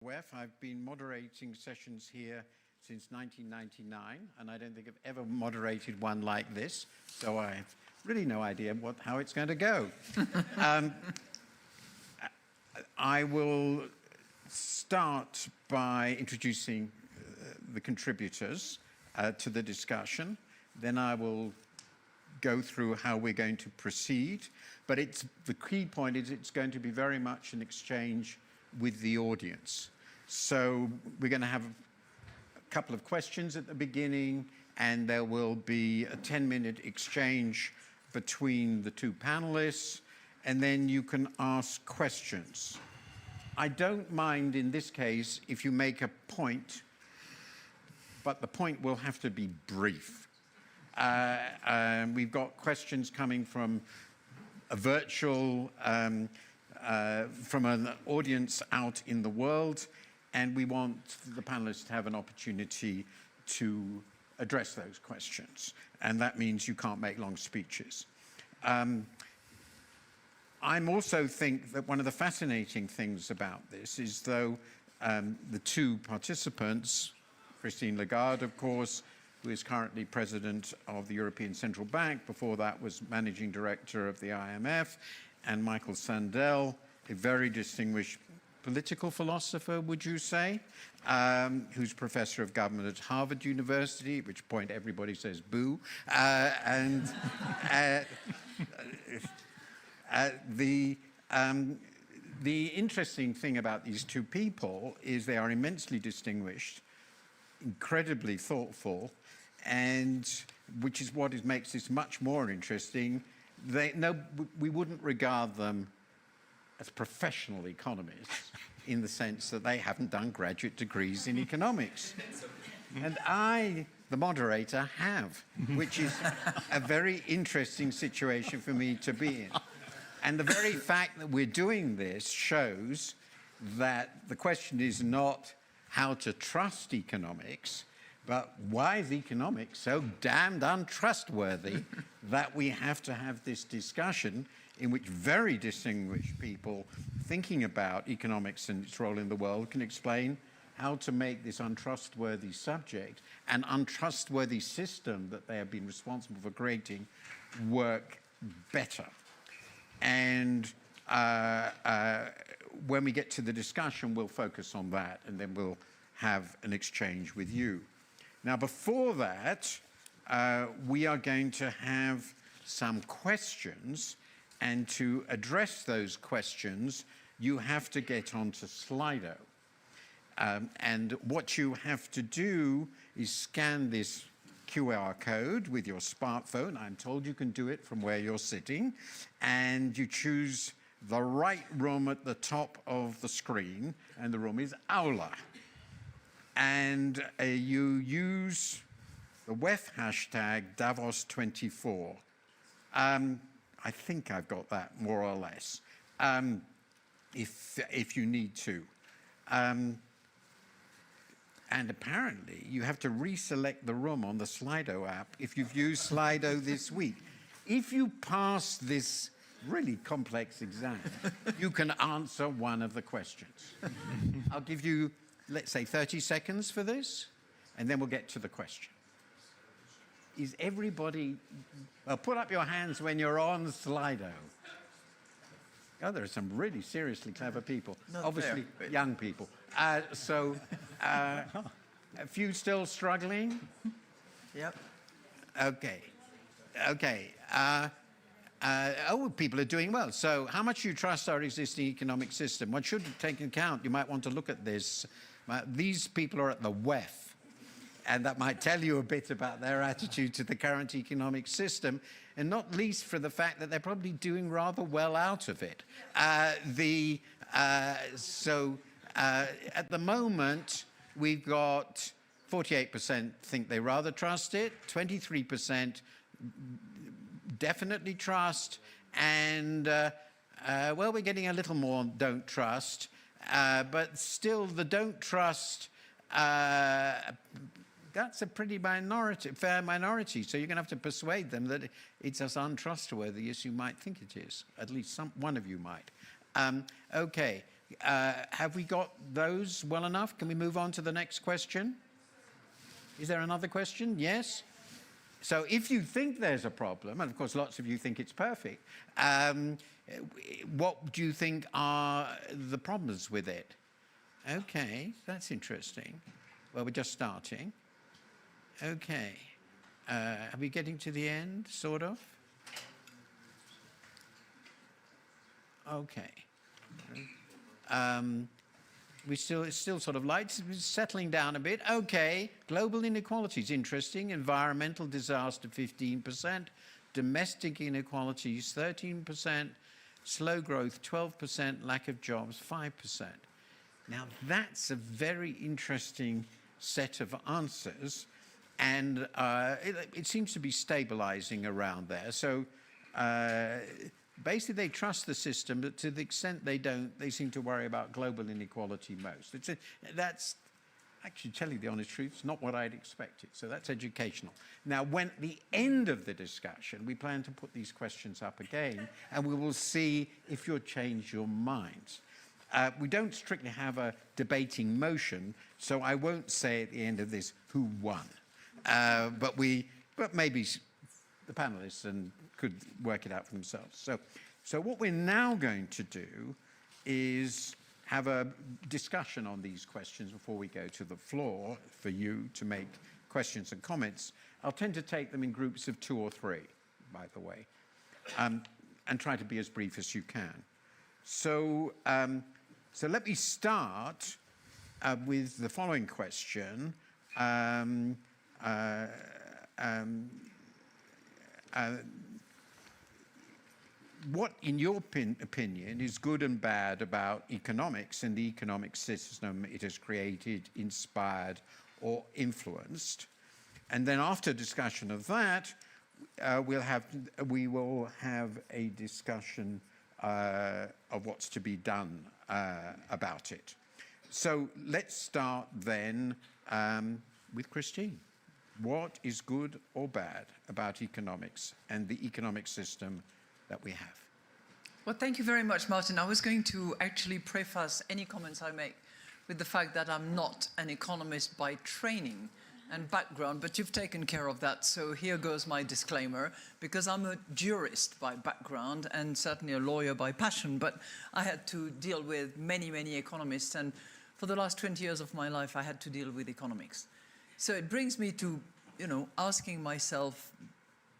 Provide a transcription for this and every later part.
WEF. I've been moderating sessions here since 1999, and I don't think I've ever moderated one like this, so I have really no idea how it's going to go. I will start by introducing the contributors to the discussion. Then I will go through how we're going to proceed. But the key point is it's going to be very much an exchange with the audience. So we're going to have a couple of questions at the beginning, and there will be a 10-minute exchange between the two panelists, and then you can ask questions. I don't mind in this case if you make a point, but the point will have to be brief. We've got questions coming from a virtual, from an audience out in the world, and we want the panelists to have an opportunity to address those questions. And that means you can't make long speeches. I also think that one of the fascinating things about this is though the two participants, Christine Lagarde, of course, who is currently president of the European Central Bank, before that was managing director of the IMF, and Michael Sandel, a very distinguished political philosopher, would you say, who's professor of government at Harvard University, at which point everybody says boo. The interesting thing about these two people is they are immensely distinguished, incredibly thoughtful, and which is what makes this much more interesting. We wouldn't regard them as professional economists in the sense that they haven't done graduate degrees in economics. And I, the moderator, have, which is a very interesting situation for me to be in. And the very fact that we're doing this shows that the question is not how to trust economics, but why is economics so damned untrustworthy that we have to have this discussion in which very distinguished people thinking about economics and its role in the world can explain how to make this untrustworthy subject, an untrustworthy system that they have been responsible for creating, work better. And when we get to the discussion, we'll focus on that, and then we'll have an exchange with you. Now, before that, we are going to have some questions, and to address those questions, you have to get onto Slido. And what you have to do is scan this QR code with your smartphone. I'm told you can do it from where you're sitting, and you choose the right room at the top of the screen, and the room is Aula. And you use the WEF hashtag Davos24. I think I've got that more or less, if you need to. And apparently, you have to reselect the room on the Slido app if you've used Slido this week. If you pass this really complex exam, you can answer one of the questions. I'll give you, let's say, 30 seconds for this, and then we'll get to the question. Is everybody, well, put up your hands when you're on Slido. Oh, there are some really seriously clever people. Not obviously there, young people. A few still struggling? Yep. Okay. Okay. People are doing well. So how much do you trust our existing economic system? One should take into account, you might want to look at this. These people are at the WEF, and that might tell you a bit about their attitude to the current economic system, and not least for the fact that they're probably doing rather well out of it. At the moment, we've got 48% think they rather trust it, 23% definitely trust, and, well, we're getting a little more don't trust, but still the don't trust, that's a pretty fair minority, so you're going to have to persuade them that it's as untrustworthy as you might think it is. At least one of you might. Okay, Have we got those well enough? Can we move on to the next question? Is there another question? Yes? So if you think there's a problem, and of course lots of you think it's perfect, what do you think are the problems with it? Okay, that's interesting. Well, we're just starting. Okay. Are we getting to the end, sort of? Okay. It's still sort of light, it's settling down a bit. Okay, global inequalities, interesting. Environmental disaster, 15%. Domestic inequalities, 13%. Slow growth, 12%. Lack of jobs, 5%. Now, that's a very interesting set of answers, and it seems to be stabilizing around there. So basically they trust the system, but to the extent they don't, they seem to worry about global inequality most. That's actually, telling you the honest truth, it's not what I'd expected. So that's educational. Now, when at the end of the discussion, we plan to put these questions up again, and we will see if you'll change your minds. We don't strictly have a debating motion, so I won't say at the end of this who won. But maybe the panelists could work it out for themselves. So what we're now going to do is have a discussion on these questions before we go to the floor for you to make questions and comments. I'll tend to take them in groups of 2 or 3, by the way, and try to be as brief as you can. So let me start with the following question. What, in your opinion, is good and bad about economics and the economic system it has created, inspired, or influenced? And then after discussion of that, we will have a discussion of what's to be done about it. So let's start then with Christine. What is good or bad about economics and the economic system that we have? Well, thank you very much, Martin. I was going to actually preface any comments I make with the fact that I'm not an economist by training and background, but you've taken care of that. So here goes my disclaimer, because I'm a jurist by background and certainly a lawyer by passion, but I had to deal with many, many economists, and for the last 20 years of my life, I had to deal with economics. So it brings me to, asking myself,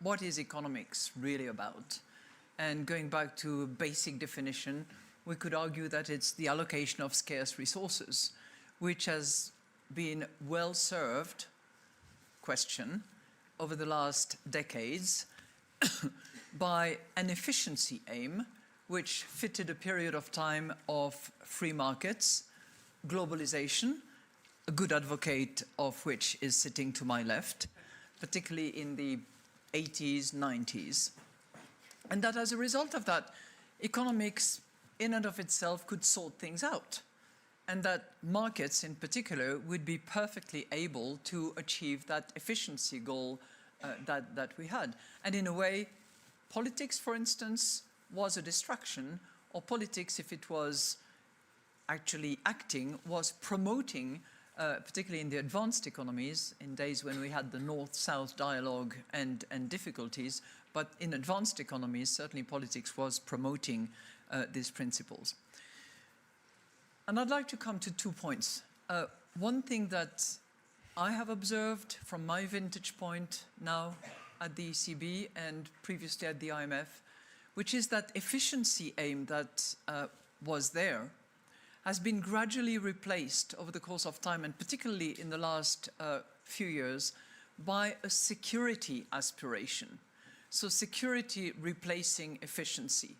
what is economics really about? And going back to a basic definition, we could argue that it's the allocation of scarce resources, which has been well served, question, over the last decades by an efficiency aim, which fitted a period of time of free markets, globalization, a good advocate of which is sitting to my left, particularly in the 80s, 90s. And that as a result of that, economics in and of itself could sort things out. And that markets in particular would be perfectly able to achieve that efficiency goal that we had. And in a way, politics, for instance, was a distraction, or politics, if it was actually acting, was promoting, particularly in the advanced economies, in days when we had the North-South dialogue and difficulties, but in advanced economies, certainly politics was promoting these principles. And I'd like to come to 2 points. One thing that I have observed from my vantage point now at the ECB and previously at the IMF, which is that efficiency aim that was there has been gradually replaced over the course of time, and particularly in the last few years, by a security aspiration. So security replacing efficiency.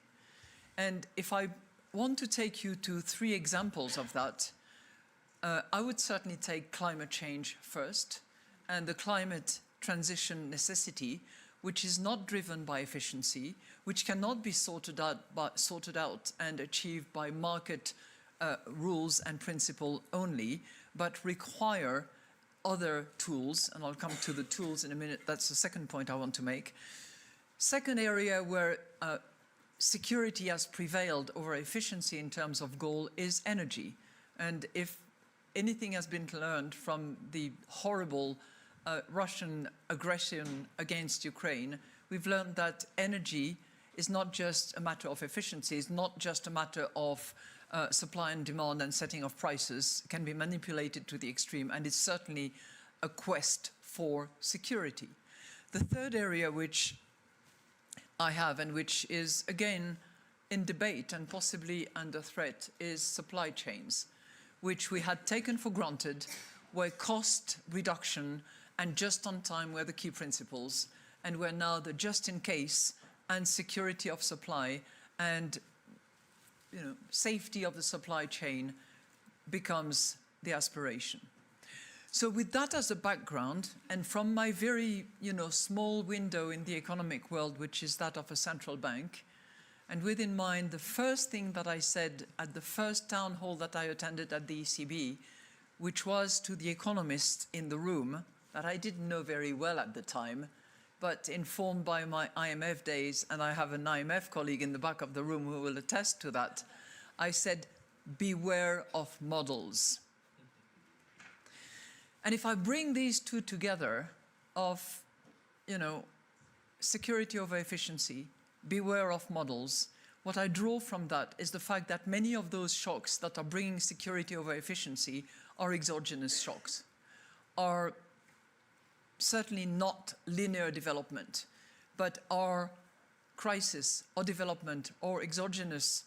And if I want to take you to 3 examples of that, I would certainly take climate change first, and the climate transition necessity, which is not driven by efficiency, which cannot be sorted out and achieved by market rules and principle only, but require other tools, and I'll come to the tools in a minute. That's the second point I want to make. Second area where security has prevailed over efficiency in terms of goal is energy. And if anything has been learned from the horrible Russian aggression against Ukraine, we've learned that energy is not just a matter of efficiency, it's not just a matter of supply and demand and setting of prices, can be manipulated to the extreme, and it's certainly a quest for security. The third area which I have, and which is again in debate and possibly under threat, is supply chains, which we had taken for granted, where cost reduction and just on time were the key principles, and where now the just in case and security of supply and safety of the supply chain becomes the aspiration. So with that as a background, and from my very small window in the economic world, which is that of a central bank, and with in mind the first thing that I said at the first town hall that I attended at the ECB, which was to the economists in the room, that I didn't know very well at the time, but informed by my IMF days, and I have an IMF colleague in the back of the room who will attest to that, I said, beware of models. And if I bring these two together of, security over efficiency, beware of models, what I draw from that is the fact that many of those shocks that are bringing security over efficiency are exogenous shocks, are certainly not linear development, but are crisis or development or exogenous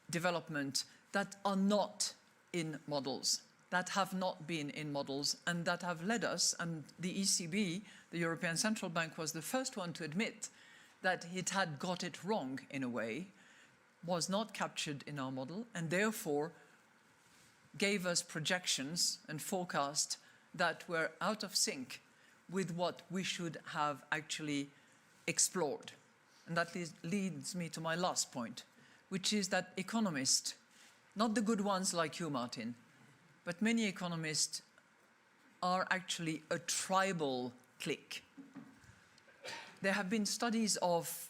development that are not in models, that have not been in models, and that have led us, and the ECB, the European Central Bank, was the first one to admit that it had got it wrong in a way, was not captured in our model, and therefore gave us projections and forecasts that were out of sync with what we should have actually explored. And that leads me to my last point, which is that economists, not the good ones like you, Martin, but many economists are actually a tribal clique. There have been studies of,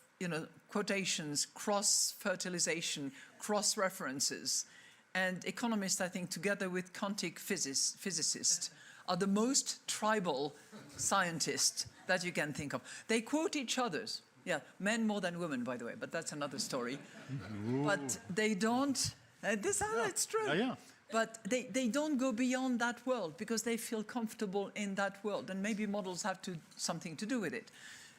quotations, cross-fertilization, cross-references, and economists, I think, together with quantum physicists, are the most tribal scientists that you can think of. They quote each other's. Yeah, men more than women, by the way, but that's another story. Ooh. But they don't, it's true. Yeah. But they don't go beyond that world because they feel comfortable in that world, and maybe models have something to do with it.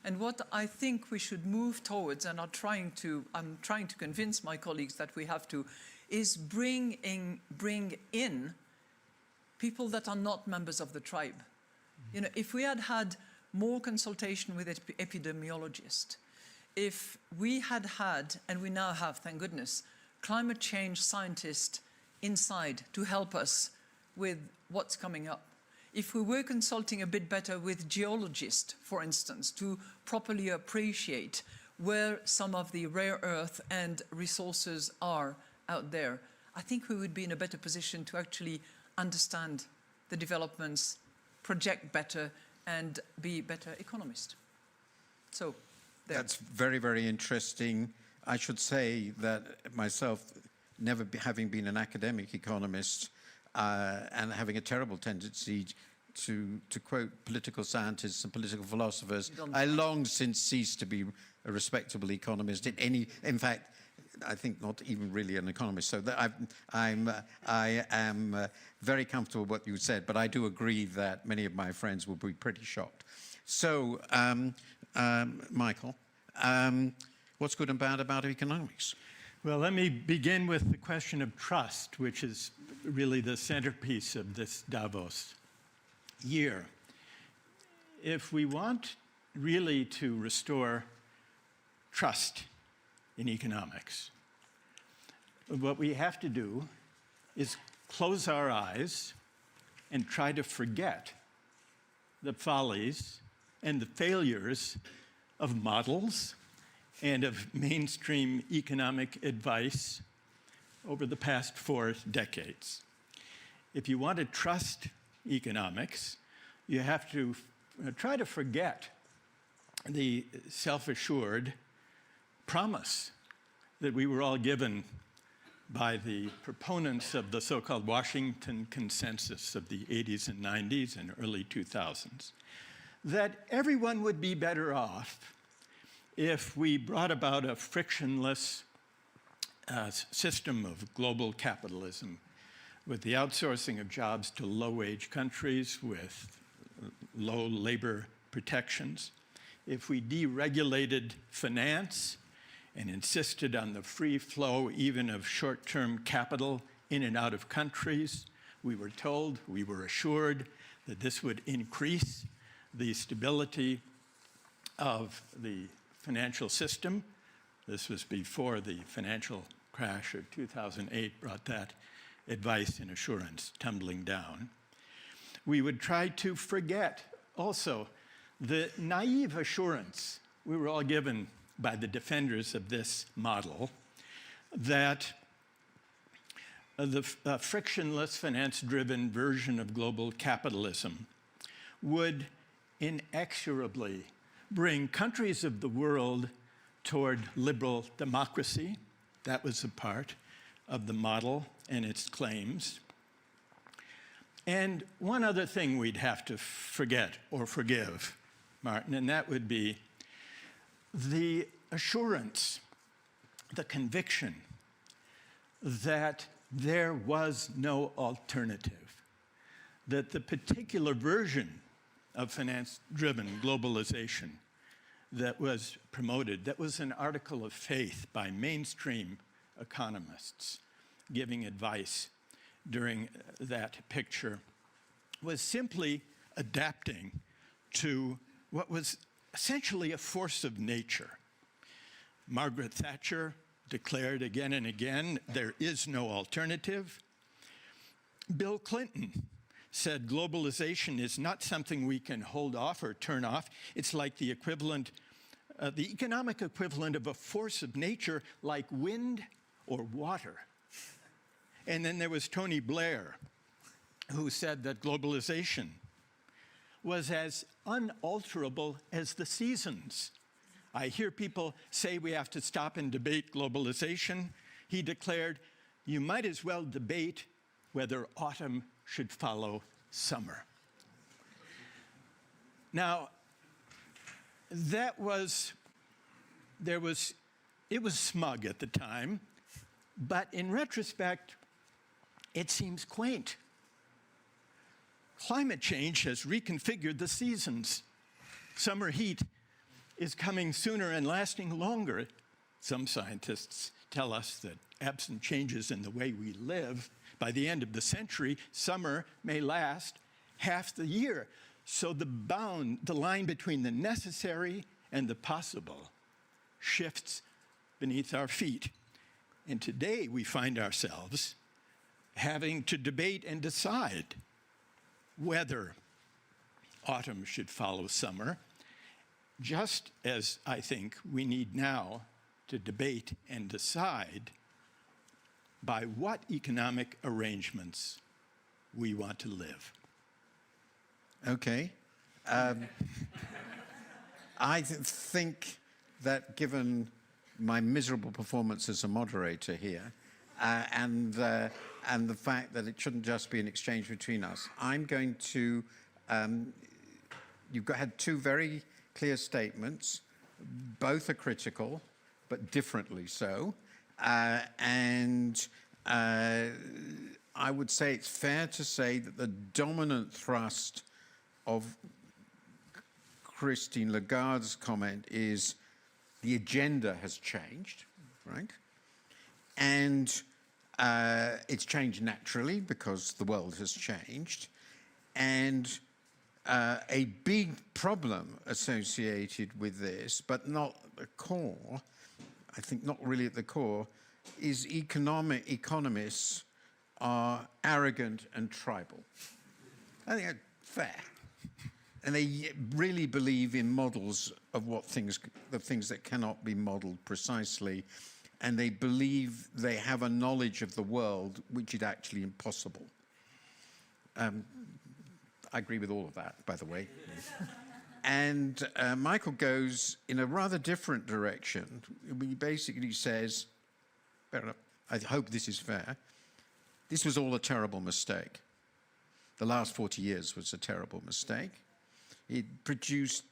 And what I think we should move towards, and I'm trying to convince my colleagues that we have to, is bring in people that are not members of the tribe. If we had had more consultation with epidemiologists, if we had had, and we now have, thank goodness, climate change scientists inside to help us with what's coming up, if we were consulting a bit better with geologists, for instance, to properly appreciate where some of the rare earth and resources are out there, I think we would be in a better position to actually understand the developments, project better, and be better economists. So, there. That's very, very interesting. I should say that myself, having been an academic economist and having a terrible tendency to quote political scientists and political philosophers, I long since ceased to be a respectable economist. In fact, I think not even really an economist. So that I am very comfortable with what you said, but I do agree that many of my friends will be pretty shocked. So, Michael, what's good and bad about economics? Well, let me begin with the question of trust, which is really the centerpiece of this Davos year. If we want really to restore trust in economics, what we have to do is close our eyes and try to forget the follies and the failures of models and of mainstream economic advice over the past 4 decades. If you want to trust economics, you have to try to forget the self-assured promise that we were all given by the proponents of the so-called Washington Consensus of the 80s and 90s and early 2000s, that everyone would be better off if we brought about a frictionless system of global capitalism with the outsourcing of jobs to low-wage countries with low labor protections, if we deregulated finance and insisted on the free flow even of short-term capital in and out of countries. We were told, we were assured that this would increase the stability of the financial system. This was before the financial crash of 2008 brought that advice and assurance tumbling down. We would try to forget also the naive assurance we were all given by the defenders of this model that the frictionless, finance-driven version of global capitalism would inexorably bring countries of the world toward liberal democracy. That was a part of the model and its claims. And one other thing we'd have to forget or forgive, Martin, and that would be the assurance, the conviction that there was no alternative, that the particular version of finance-driven globalization that was promoted, that was an article of faith by mainstream economists giving advice during that picture, was simply adapting to what was essentially a force of nature. Margaret Thatcher declared again and again, there is no alternative. Bill Clinton said globalization is not something we can hold off or turn off. It's like the equivalent, the economic equivalent of a force of nature like wind or water. And then there was Tony Blair, who said that globalization was as unalterable as the seasons. I hear people say we have to stop and debate globalization. He declared, you might as well debate whether autumn should follow summer. Now, it was smug at the time, but in retrospect, it seems quaint. Climate change has reconfigured the seasons. Summer heat is coming sooner and lasting longer. Some scientists tell us that absent changes in the way we live, by the end of the century, summer may last half the year. So the line between the necessary and the possible shifts beneath our feet. And today we find ourselves having to debate and decide whether autumn should follow summer, just as I think we need now to debate and decide by what economic arrangements we want to live. Okay. I think that given my miserable performance as a moderator here, and the fact that it shouldn't just be an exchange between us, I'm going to, you've had two very clear statements. Both are critical, but differently so. And I would say it's fair to say that the dominant thrust of Christine Lagarde's comment is the agenda has changed, right? And it's changed naturally because the world has changed. And a big problem associated with this, but not the core, I think not really at the core, is economists are arrogant and tribal. I think that's fair. And they really believe in models of the things that cannot be modeled precisely. And they believe they have a knowledge of the world which is actually impossible. I agree with all of that, by the way. And Michael goes in a rather different direction. He basically says, fair enough. I hope this is fair. This was all a terrible mistake. The last 40 years was a terrible mistake. It produced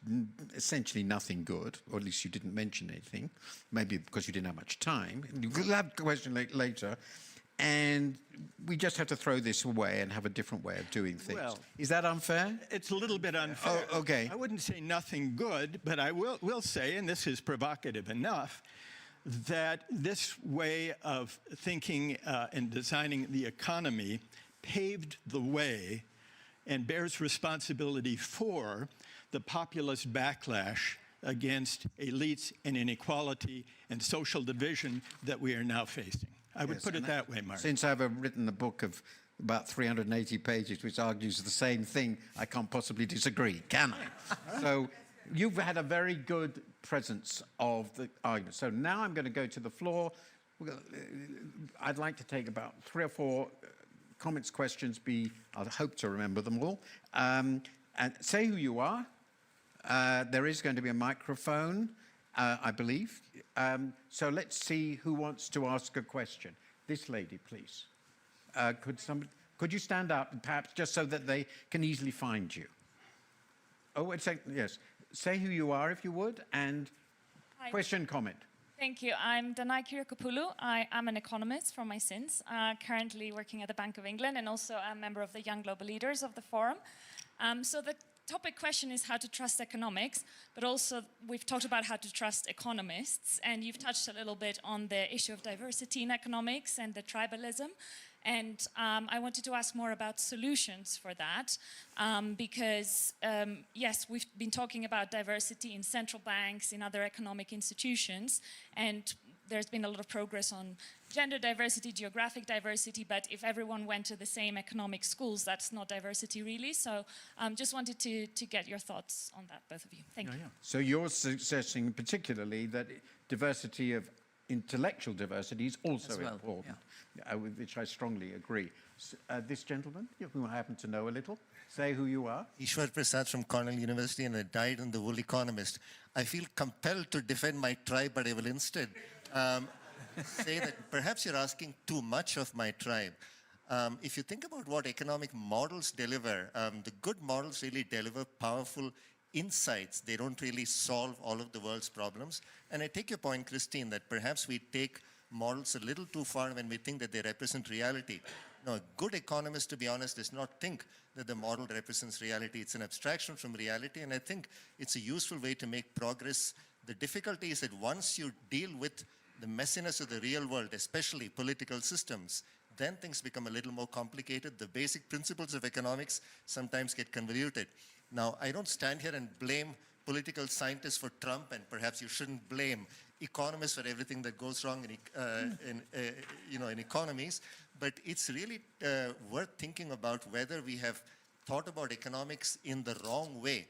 essentially nothing good, or at least you didn't mention anything, maybe because you didn't have much time. We'll have a question later. And we just have to throw this away and have a different way of doing things. Well, is that unfair? It's a little bit unfair. Oh, okay. I wouldn't say nothing good, but I will say, and this is provocative enough, that this way of thinking and designing the economy paved the way and bears responsibility for the populist backlash against elites and inequality and social division that we are now facing. I would put it that way, Mark. Since I've written a book of about 380 pages, which argues the same thing, I can't possibly disagree, can I? So you've had a very good presence of the argument. So now I'm going to go to the floor. I'd like to take about 3 or 4 comments, questions. I hope to remember them all. And say who you are. There is going to be a microphone, I believe. So let's see who wants to ask a question. This lady, please. Could you stand up, perhaps, just so that they can easily find you? Oh, wait a second. Yes. Say who you are, if you would, and Hi. question, comment. Thank you. I'm Danai Kyriakopoulos. I am an economist from my sins, currently working at the Bank of England and also a member of the Young Global Leaders of the Forum. So the topic question is how to trust economics, but also we've talked about how to trust economists, and you've touched a little bit on the issue of diversity in economics and the tribalism. And I wanted to ask more about solutions for that, because yes, we've been talking about diversity in central banks, in other economic institutions, and there's been a lot of progress on gender diversity, geographic diversity, but if everyone went to the same economic schools, that's not diversity really. So just wanted to get your thoughts on that, both of you. Thank you. So you're suggesting particularly that diversity of intellectual diversity is also important, with which I strongly agree. This gentleman, who I happen to know a little, say who you are. Ishwar Prasad from Cornell University, and I died in the Wool Economist. I feel compelled to defend my tribe, but I will instead say that perhaps you're asking too much of my tribe. If you think about what economic models deliver, the good models really deliver powerful insights. They don't really solve all of the world's problems. And I take your point, Christine, that perhaps we take models a little too far when we think that they represent reality. No, a good economist, to be honest, does not think that the model represents reality. It's an abstraction from reality, and I think it's a useful way to make progress. The difficulty is that once you deal with the messiness of the real world, especially political systems, then things become a little more complicated. The basic principles of economics sometimes get convoluted. Now, I don't stand here and blame political scientists for Trump, and perhaps you shouldn't blame economists for everything that goes wrong in economies. But it's really worth thinking about whether we have thought about economics in the wrong way,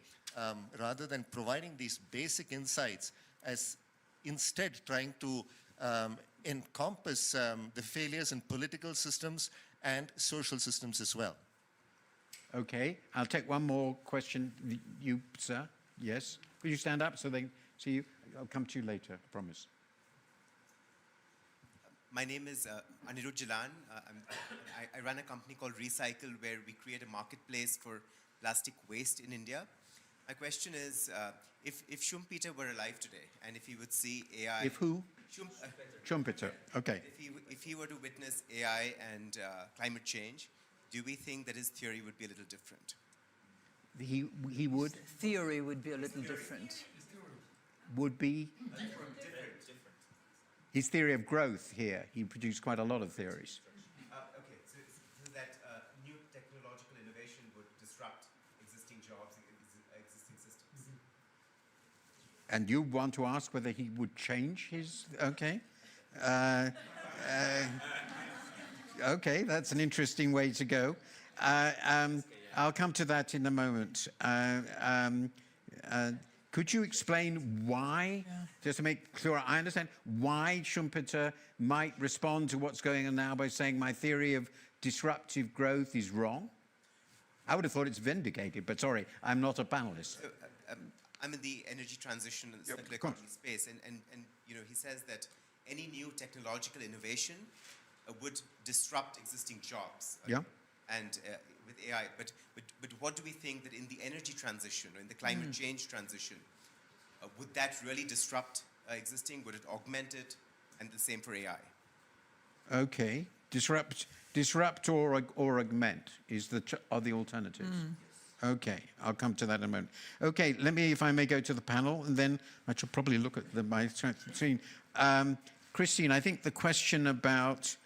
rather than providing these basic insights as instead trying to encompass the failures in political systems and social systems as well. Okay, I'll take one more question. You, sir, yes. Will you stand up so they can see you? I'll come to you later, I promise. My name is Anirudh Jalan. I run a company called Recycle, where we create a marketplace for plastic waste in India. My question is, if Schumpeter were alive today, and if he would see AI... If who? Schumpeter, okay. If he were to witness AI and climate change, do we think that his theory would be a little different? He would? Theory would be a little different. Would be? Different. His theory of growth here, he produced quite a lot of theories. Okay, so that new technological innovation would disrupt existing jobs, existing systems. And you want to ask whether he would change his, okay. Okay, that's an interesting way to go. I'll come to that in a moment. Could you explain why, just to make sure I understand, why Schumpeter might respond to what's going on now by saying my theory of disruptive growth is wrong? I would have thought it's vindicated, but sorry, I'm not a panelist. I'm in the energy transition and circular economy space, and you know, he says that any new technological innovation would disrupt existing jobs. Yeah. And with AI, but what do we think that in the energy transition or in the climate change transition, would that really disrupt existing? Would it augment it? And the same for AI. Okay. Disrupt or augment are the alternatives. Okay, I'll come to that in a moment. Okay, let me, if I may, go to the panel, and then I should probably look at my screen. Christine, I think the question about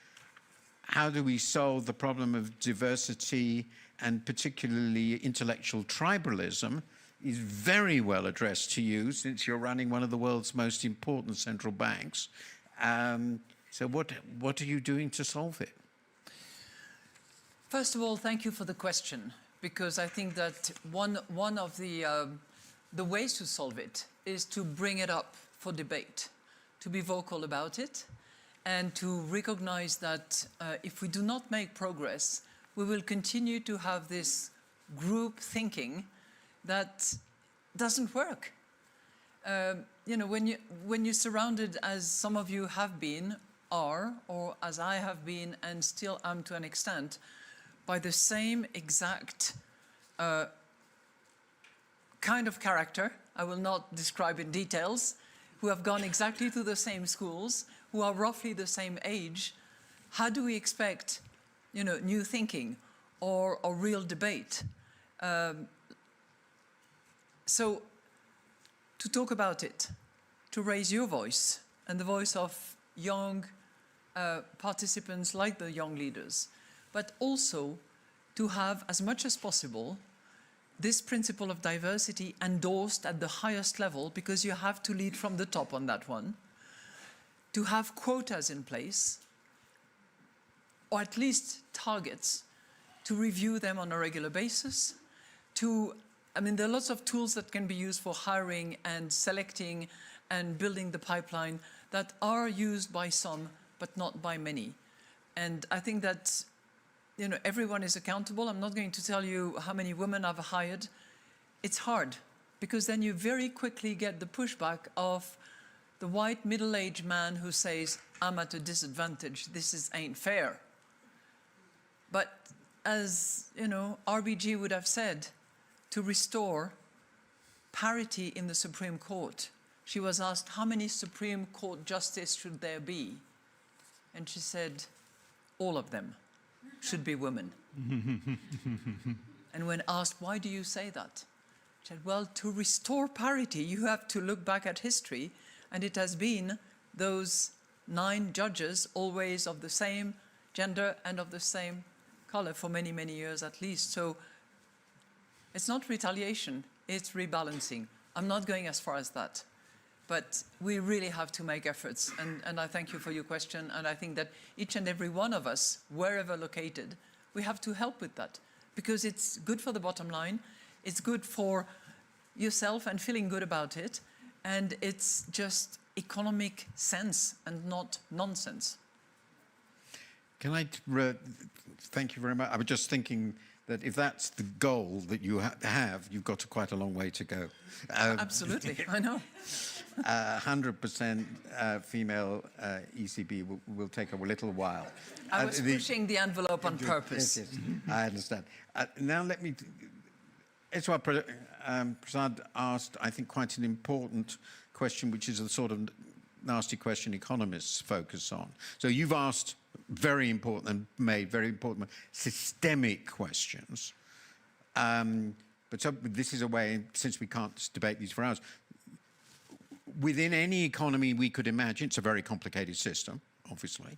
how do we solve the problem of diversity and particularly intellectual tribalism is very well addressed to you, since you're running one of the world's most important central banks. So what are you doing to solve it? First of all, thank you for the question, because I think that one of the ways to solve it is to bring it up for debate, to be vocal about it, and to recognize that if we do not make progress, we will continue to have this group thinking that doesn't work. You know, when you're surrounded, as some of you have been, are, or as I have been and still am to an extent, by the same exact kind of character, I will not describe in details, who have gone exactly to the same schools, who are roughly the same age, how do we expect, you know, new thinking or real debate? So, to talk about it, to raise your voice and the voice of young participants like the young leaders, but also to have, as much as possible, this principle of diversity endorsed at the highest level, because you have to lead from the top on that one, to have quotas in place, or at least targets, to review them on a regular basis, I mean, there are lots of tools that can be used for hiring and selecting and building the pipeline that are used by some, but not by many. And I think that, you know, everyone is accountable. I'm not going to tell you how many women I've hired. It's hard, because then you very quickly get the pushback of the white middle-aged man who says, I'm at a disadvantage, this ain't fair. But as, you know, RBG would have said, to restore parity in the Supreme Court, she was asked, how many Supreme Court justices should there be? And she said, all of them should be women. And when asked, why do you say that? She said, well, to restore parity, you have to look back at history, and it has been those 9 judges, always of the same gender and of the same color for many, many years at least. So it's not retaliation, it's rebalancing. I'm not going as far as that. But we really have to make efforts, and I thank you for your question, and I think that each and every one of us, wherever located, we have to help with that, because it's good for the bottom line, it's good for yourself and feeling good about it, and it's just economic sense and not nonsense. Can I thank you very much. I was just thinking that if that's the goal that you have, you've got quite a long way to go. Absolutely, I know. 100% female ECB will take a little while. I was pushing the envelope on purpose. Yes, I understand. Now let me... It's what Prasad asked, I think, quite an important question, which is the sort of nasty question economists focus on. So you've asked very important and made very important systemic questions. But so this is a way, since we can't debate these for hours, within any economy we could imagine, it's a very complicated system, obviously,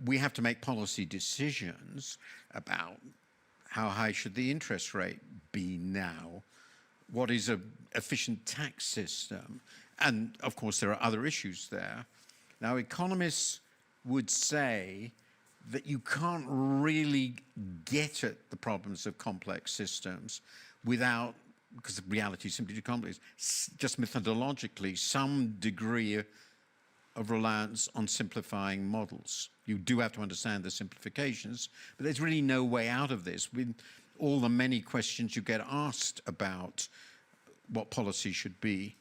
we have to make policy decisions about how high should the interest rate be now, what is an efficient tax system, and of course there are other issues there. Now economists would say that you can't really get at the problems of complex systems without, because the reality is simply too complex, just methodologically, some degree of reliance on simplifying models. You do have to understand the simplifications, but there's really no way out of this with all the many questions you get asked about what policy should be.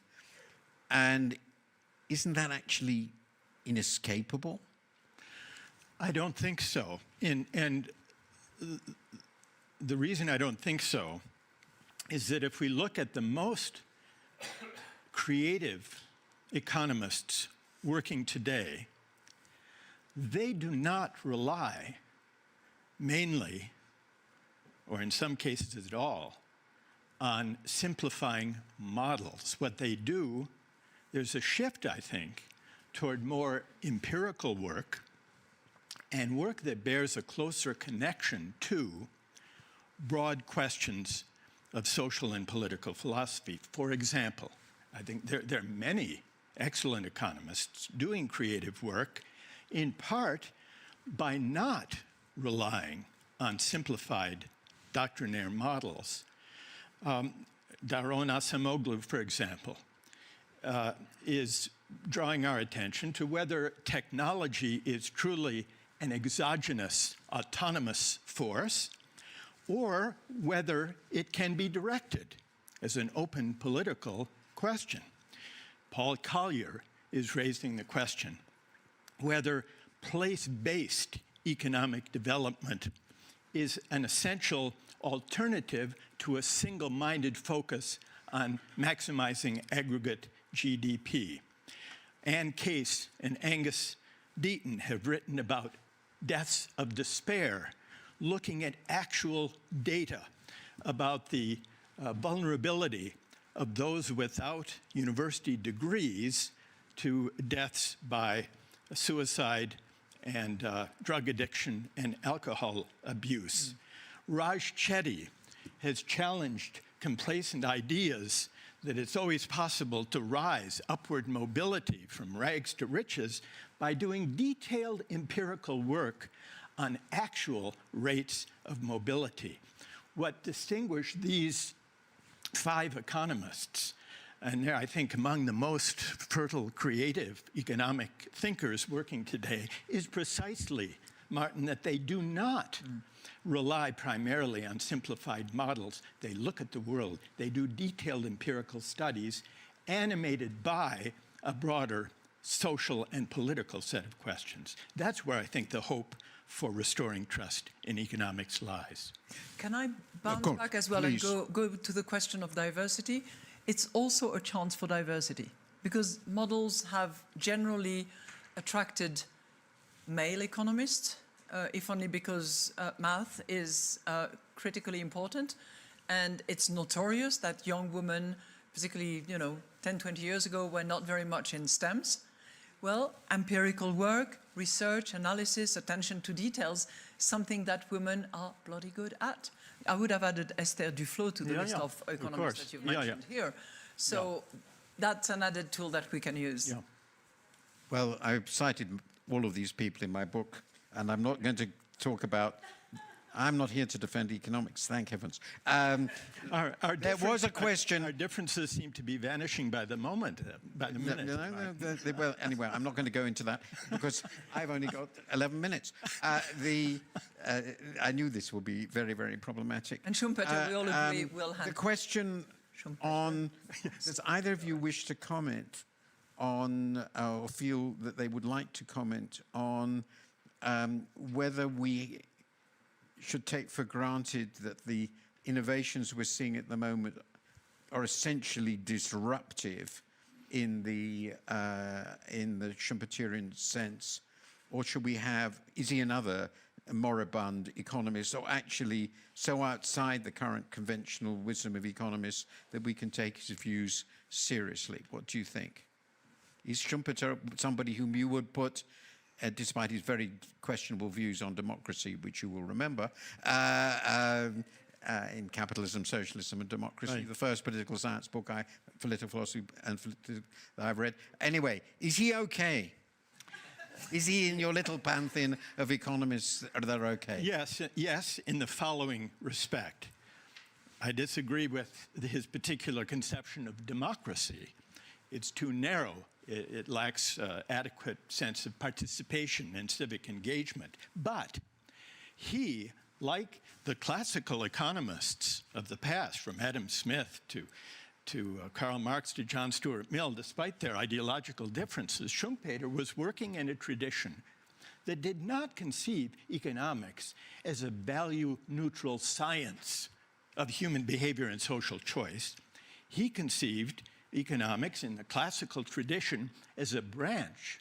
And isn't that actually inescapable? I don't think so. And the reason I don't think so is that if we look at the most creative economists working today, they do not rely mainly, or in some cases at all, on simplifying models. What they do, there's a shift, I think, toward more empirical work and work that bears a closer connection to broad questions of social and political philosophy. For example, I think there are many excellent economists doing creative work, in part by not relying on simplified doctrinaire models. Daron Acemoglu, for example, is drawing our attention to whether technology is truly an exogenous, autonomous force, or whether it can be directed as an open political question. Paul Collier is raising the question whether place-based economic development is an essential alternative to a single-minded focus on maximizing aggregate GDP. Ann Case and Angus Deaton have written about deaths of despair, looking at actual data about the vulnerability of those without university degrees to deaths by suicide and drug addiction and alcohol abuse. Raj Chetty has challenged complacent ideas that it's always possible to rise upward mobility from rags to riches by doing detailed empirical work on actual rates of mobility. What distinguished these 5 economists, and they're, I think, among the most fertile, creative economic thinkers working today, is precisely, Martin, that they do not rely primarily on simplified models. They look at the world. They do detailed empirical studies animated by a broader social and political set of questions. That's where I think the hope for restoring trust in economics lies. Can I bounce back as well please. and go to the question of diversity? It's also a chance for diversity because models have generally attracted male economists, if only because math is critically important. And it's notorious that young women, particularly 10, 20 years ago, were not very much in STEMs. Well, empirical work, research, analysis, attention to details, something that women are bloody good at. I would have added Esther Duflo to the list of economists that you've mentioned here. So that's an added tool that we can use. Well, I've cited all of these people in my book, and I'm not going to talk about. I'm not here to defend economics, thank heavens. There was a question. Our differences seem to be vanishing by the moment, by the minute. No, well, anyway, I'm not going to go into that because I've only got 11 minutes. I knew this would be very, very problematic. And Schumpeter, we all agree, will handle. The question on, does either of you wish to comment on, or feel that they would like to comment on whether we should take for granted that the innovations we're seeing at the moment are essentially disruptive in the Schumpeterian sense, or should we have, is he another moribund economist, or actually so outside the current conventional wisdom of economists that we can take his views seriously? What do you think? Is Schumpeter somebody whom you would put, despite his very questionable views on democracy, which you will remember, in Capitalism, Socialism and Democracy, the first political science book, political philosophy that I've read. Anyway, is he okay? Is he in your little pantheon of economists that are okay? Yes, in the following respect. I disagree with his particular conception of democracy. It's too narrow. It lacks adequate sense of participation and civic engagement. But he, like the classical economists of the past, from Adam Smith to Karl Marx, to John Stuart Mill, despite their ideological differences, Schumpeter was working in a tradition that did not conceive economics as a value-neutral science of human behavior and social choice. He conceived economics in the classical tradition as a branch,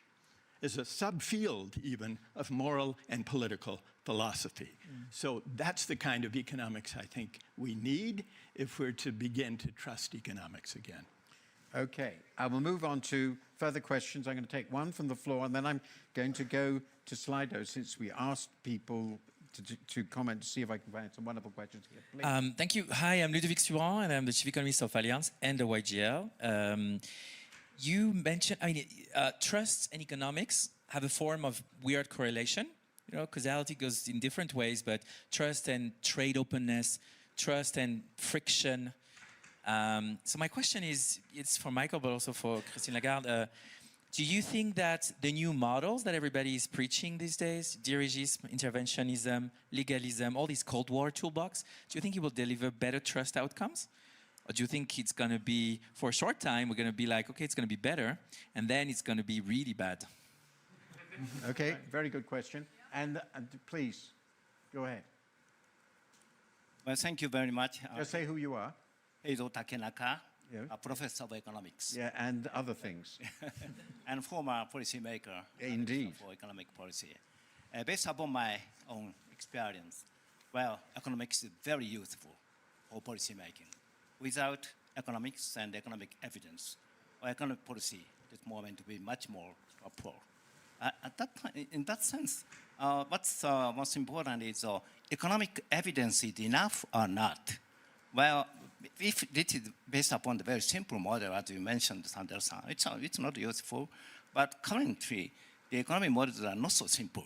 as a subfield even, of moral and political philosophy. So that's the kind of economics I think we need if we're to begin to trust economics again. Okay, I will move on to further questions. I'm going to take one from the floor, and then I'm going to go to Slido, since we asked people to comment, to see if I can find some wonderful questions here. Please. Thank you. Hi, I'm Ludovic Suran, and I'm the Chief Economist of Allianz and the YGL. You mentioned, trust and economics have a form of weird correlation. You know, causality goes in different ways, but trust and trade openness, trust and friction. So my question is, it's for Michael, but also for Christine Lagarde. Do you think that the new models that everybody is preaching these days, dirigism, interventionism, legalism, all these Cold War toolbox, do you think it will deliver better trust outcomes? Or do you think it's going to be, for a short time, we're going to be like, okay, it's going to be better, and then it's going to be really bad? Okay, very good question. And please, go ahead. Well, thank you very much. Just say who you are. Eizo Takenaka, Yeah. a professor of economics. Yeah, and other things. And former policymaker. Indeed. For economic policy. Based upon my own experience, well, economics is very useful for policy making. Without economics and economic evidence, or economic policy, this moment will be much more poor. At that time, in that sense, what's most important is economic evidence is enough or not. Well, if this is based upon the very simple model, as you mentioned, Sanders-san, it's not useful. But currently, the economic models are not so simple,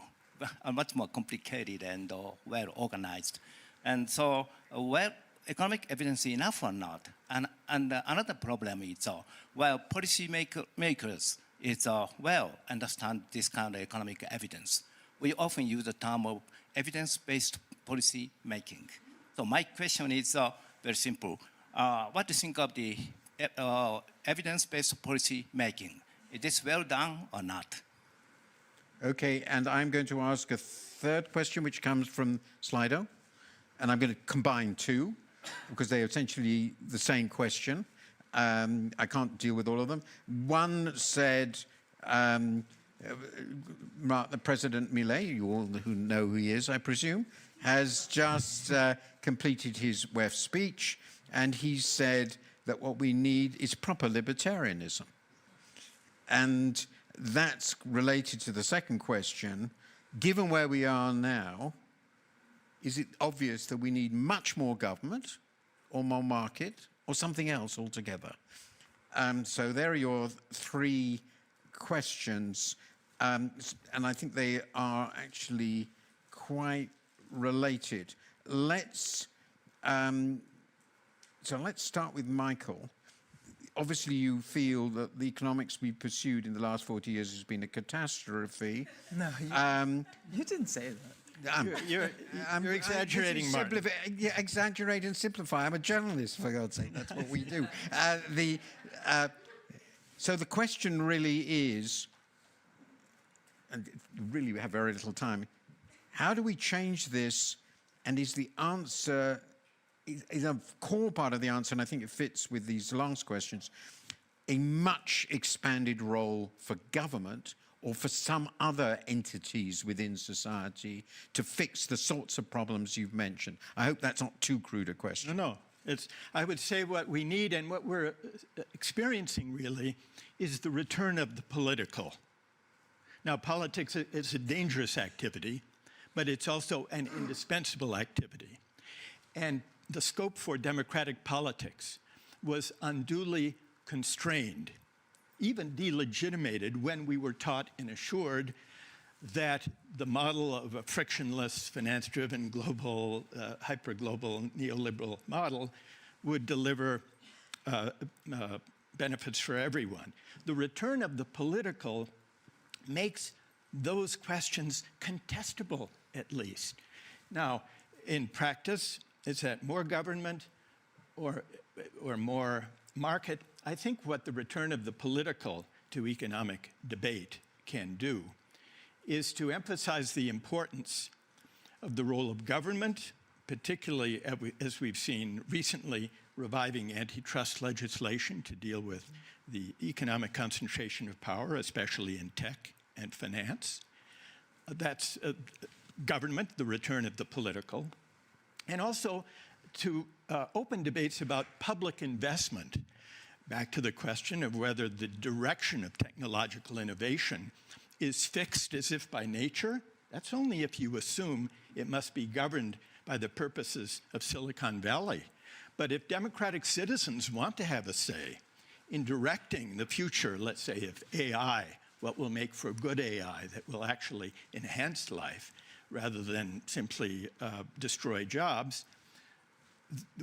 are much more complicated and well organized. And so, well, economic evidence is enough or not? And another problem is, well, policy makers is well understand this kind of economic evidence. We often use the term of evidence-based policy making. So my question is very simple. What do you think of the evidence-based policy making? Is this well done or not? Okay, and I'm going to ask a third question, which comes from Slido. And I'm going to combine two, because they're essentially the same question. I can't deal with all of them. One said, President Millet, you all who know who he is, I presume, has just completed his WEF speech, and he said that what we need is proper libertarianism. And that's related to the second question. Given where we are now, is it obvious that we need much more government, or more market, or something else altogether? So there are your three questions, and I think they are actually quite related. Let's start with Michael. Obviously, you feel that the economics we pursued in the last 40 years has been a catastrophe. No, you didn't say that. You're exaggerating, Martin. Yeah, exaggerate and simplify. I'm a journalist, for God's sake. That's what we do. So the question really is, and really we have very little time, how do we change this? And is the answer, is a core part of the answer, and I think it fits with these last questions, a much expanded role for government or for some other entities within society to fix the sorts of problems you've mentioned? I hope that's not too crude a question. No. I would say what we need and what we're experiencing really is the return of the political. Now, politics is a dangerous activity, but it's also an indispensable activity. And the scope for democratic politics was unduly constrained, even delegitimated, when we were taught and assured that the model of a frictionless, finance-driven, global, hyper-global neoliberal model would deliver benefits for everyone. The return of the political makes those questions contestable, at least. Now, in practice, is that more government or more market, I think what the return of the political to economic debate can do is to emphasize the importance of the role of government, particularly as we've seen recently, reviving antitrust legislation to deal with the economic concentration of power, especially in tech and finance. That's government, the return of the political, and also to open debates about public investment. Back to the question of whether the direction of technological innovation is fixed as if by nature. That's only if you assume it must be governed by the purposes of Silicon Valley. But if democratic citizens want to have a say in directing the future, let's say, of AI, what will make for good AI that will actually enhance life rather than simply destroy jobs,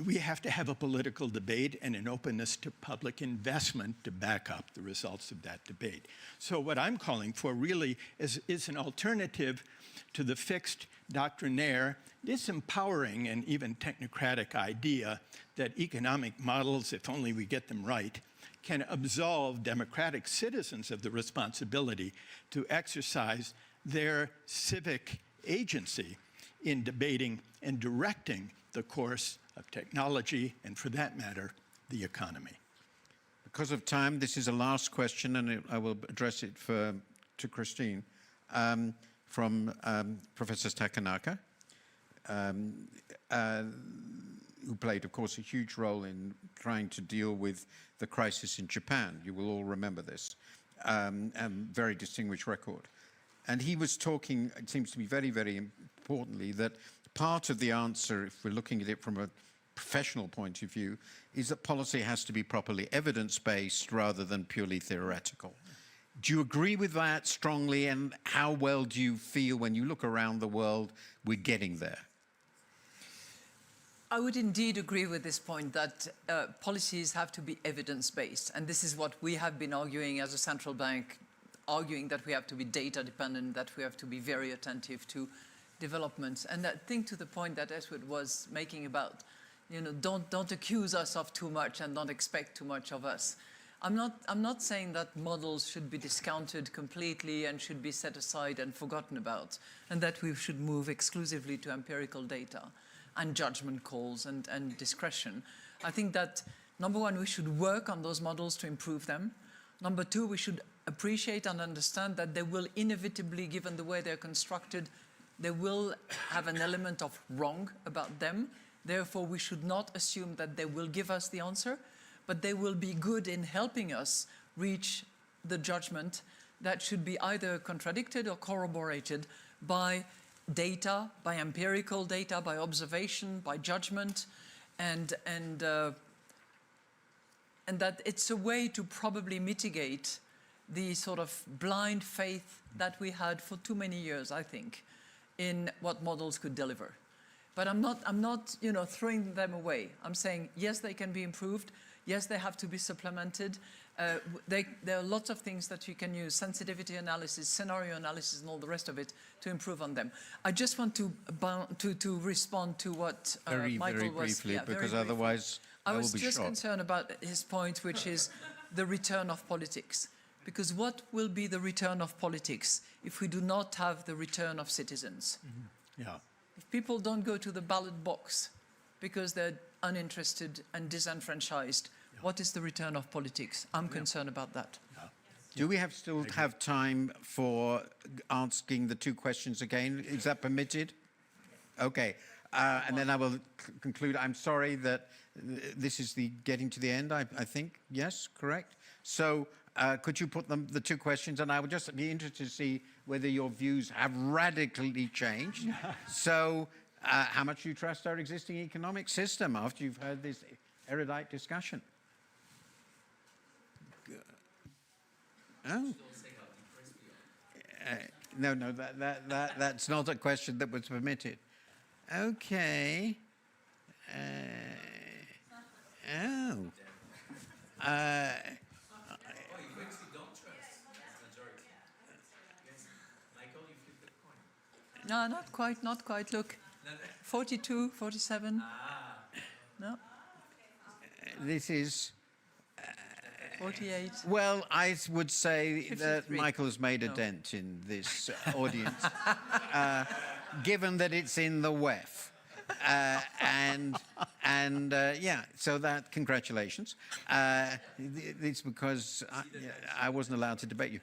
we have to have a political debate and an openness to public investment to back up the results of that debate. So what I'm calling for really is an alternative to the fixed doctrinaire, disempowering and even technocratic idea that economic models, if only we get them right, can absolve democratic citizens of the responsibility to exercise their civic agency in debating and directing the course of technology, and for that matter, the economy. Because of time, this is a last question, and I will address it to Christine, from Professor Takanaka, who played, of course, a huge role in trying to deal with the crisis in Japan. You will all remember this. Very distinguished record. And he was talking, it seems to be very, very importantly, that part of the answer, if we're looking at it from a professional point of view, is that policy has to be properly evidence-based rather than purely theoretical. Do you agree with that strongly, and how well do you feel when you look around the world we're getting there? I would indeed agree with this point that policies have to be evidence-based, and this is what we have been arguing as a central bank, arguing that we have to be data-dependent, that we have to be very attentive to developments. And that thing to the point that Edward was making about, you know, don't accuse us of too much and don't expect too much of us. I'm not saying that models should be discounted completely and should be set aside and forgotten about, and that we should move exclusively to empirical data and judgment calls and discretion. I think that, number one, we should work on those models to improve them. Number two, we should appreciate and understand that they will inevitably, given the way they're constructed, they will have an element of wrong about them. Therefore, we should not assume that they will give us the answer, but they will be good in helping us reach the judgment that should be either contradicted or corroborated by data, by empirical data, by observation, by judgment, and that it's a way to probably mitigate the sort of blind faith that we had for too many years, I think, in what models could deliver. But I'm not, you know, throwing them away. I'm saying, yes, they can be improved. Yes, they have to be supplemented. There are lots of things that you can use, sensitivity analysis, scenario analysis, and all the rest of it to improve on them. I just want to respond to what Michael Michael very was... briefly, because otherwise I will be was just shot. concerned about his point, which is the return of politics. Because what will be the return of politics if we do not have the return of citizens? Mm-hmm. Yeah. If people don't go to the ballot box because they're uninterested and disenfranchised, what is the return of politics? I'm concerned about that. Yeah. Do we still have time for asking the two questions again? Is that permitted? Okay. And then I will conclude. I'm sorry that this is getting to the end, I think. Yes, correct? So could you put the two questions? And I would just be interested to see whether your views have radically changed. So how much do you trust our existing economic system after you've heard this erudite discussion? Oh. No, that's not a question that was permitted. Okay. No, not quite. Look, 42, 47. No. This is 48. Well, I would say that 53. Michael has made a dent in this audience, given that it's in the WEF. Yeah, so that, congratulations. It's because I wasn't allowed to debate you.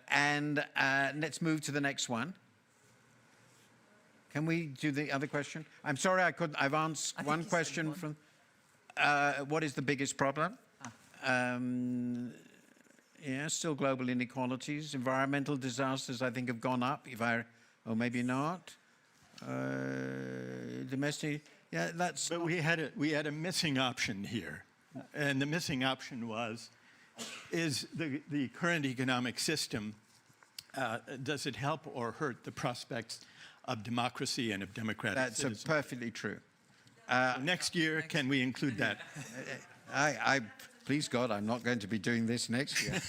Let's move to the next one. Can we do the other question? I'm sorry I couldn't. I've answered one question from. What is the biggest problem? Yeah, still global inequalities. Environmental disasters, I think, have gone up. Or maybe not. Domestic, yeah, that's. But we had a missing option here, and the missing option is the current economic system, does it help or hurt the prospects of democracy and of democratic citizenship? Perfectly true. Next year, can we include that? Please God, I'm not going to be doing this next year.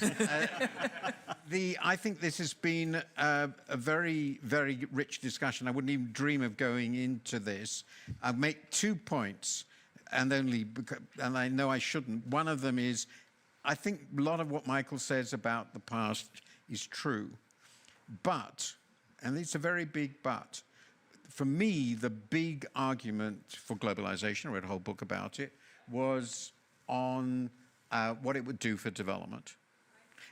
I think this has been a very, very rich discussion. I wouldn't even dream of going into this. I'll make 2 points, and I know I shouldn't. One of them is, I think a lot of what Michael says about the past is true. But, and it's a very big but, for me, the big argument for globalization, I read a whole book about it, was on what it would do for development.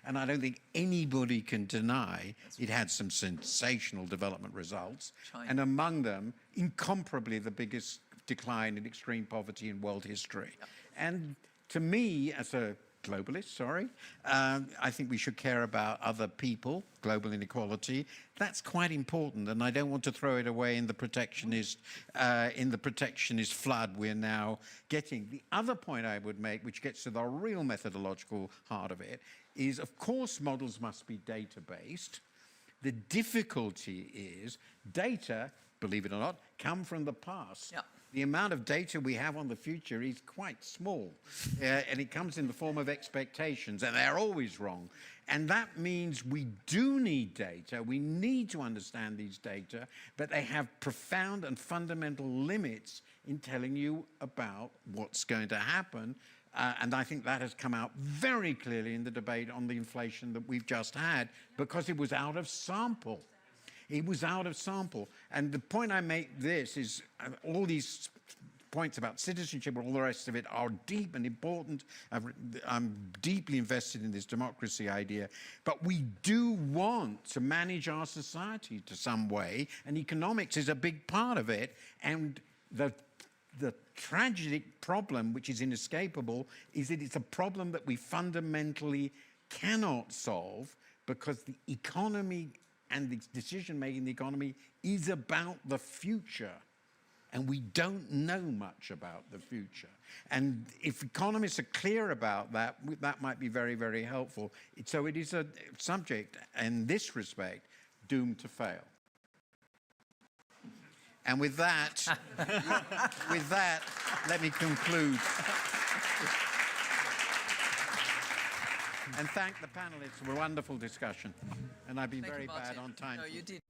And I don't think anybody can deny it had some sensational development results. China. And among them, incomparably the biggest decline in extreme poverty in world history. Yep. And to me, as a globalist, I think we should care about other people, global inequality. That's quite important, and I don't want to throw it away in the protectionist flood we're now getting. The other point I would make, which gets to the real methodological heart of it, is of course models must be data-based. The difficulty is data, believe it or not, come from the past. Yep. The amount of data we have on the future is quite small, and it comes in the form of expectations, and they're always wrong. And that means we do need data. We need to understand these data, but they have profound and fundamental limits in telling you about what's going to happen. And I think that has come out very clearly in the debate on the inflation that we've just had, because it was out of sample. It was out of sample. And the point I make this is all these points about citizenship and all the rest of it are deep and important. I'm deeply invested in this democracy idea. But we do want to manage our society to some way, and economics is a big part of it. And the tragic problem, which is inescapable, is that it's a problem that we fundamentally cannot solve, because the economy and the decision-making in the economy is about the future. And we don't know much about the future. And if economists are clear about that, that might be very, very helpful. So it is a subject, in this respect, doomed to fail. And with that, let me conclude. And thank the panelists for a wonderful discussion. And I've been very bad on time. No, you did.